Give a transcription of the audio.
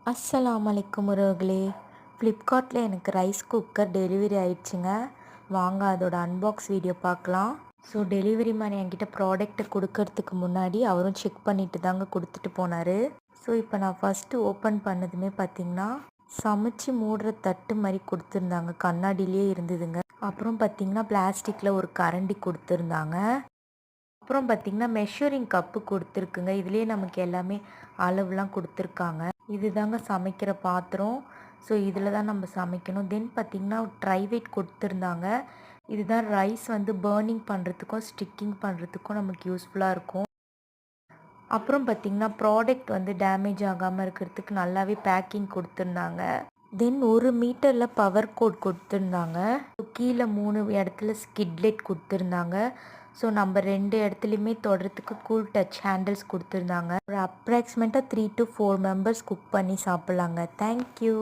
அஸ்ஸலாமு அலைக்கும் உறவுகளே. ஃப்ளிப்கார்ட்டில் எனக்கு ரைஸ் குக்கர் டெலிவரி ஆயிடுச்சுங்க. வாங்க அதோட அன்பாக்ஸ் வீடியோ பார்க்கலாம். ஸோ டெலிவரி மேன் என்கிட்ட ப்ராடக்ட்டை கொடுக்கறதுக்கு முன்னாடி அவரும் செக் பண்ணிட்டு தாங்க கொடுத்துட்டு போனார். ஸோ இப்போ நான் ஃபஸ்ட்டு ஓப்பன் பண்ணதுமே பார்த்திங்கன்னா சமைச்சு மூடுற தட்டு மாதிரி கொடுத்துருந்தாங்க. கண்ணாடியிலே இருந்ததுங்க. அப்புறம் பார்த்திங்கன்னா பிளாஸ்டிக்கில் ஒரு கரண்டி கொடுத்துருந்தாங்க. அப்புறம் பார்த்திங்கன்னா மெஷரிங் கப்பு கொடுத்துருக்குங்க. இதுலேயே நமக்கு எல்லாமே அளவுலாம் கொடுத்துருக்காங்க. இது தாங்க சமைக்கிற பாத்திரம். ஸோ இதில் தான் நம்ம சமைக்கணும். தென் பார்த்திங்கன்னா ட்ரை வெயிட் கொடுத்துருந்தாங்க. இதுதான் ரைஸ் வந்து பர்னிங் பண்ணுறதுக்கும் ஸ்டிக்கிங் பண்ணுறதுக்கும் நமக்கு யூஸ்ஃபுல்லாக இருக்கும். அப்புறம் பார்த்திங்கன்னா ப்ராடக்ட் வந்து டேமேஜ் ஆகாமல் இருக்கிறதுக்கு நல்லாவே பேக்கிங் கொடுத்துருந்தாங்க. தென் 1 மீட்டரில் பவர் கோட் கொடுத்துருந்தாங்க. கீழே 3 இடத்துல ஸ்கிட்லெட் கொடுத்துருந்தாங்க. ஸோ நம்ம 2 இடத்துலையுமே தொடுறதுக்கு கூல் டச் ஹேண்டில்ஸ் கொடுத்துருந்தாங்க. ஒரு அப்ராக்சிமேட்டாக 3 to 4 மெம்பர்ஸ் குக் பண்ணி சாப்பிட்லாங்க. தேங்க்யூ.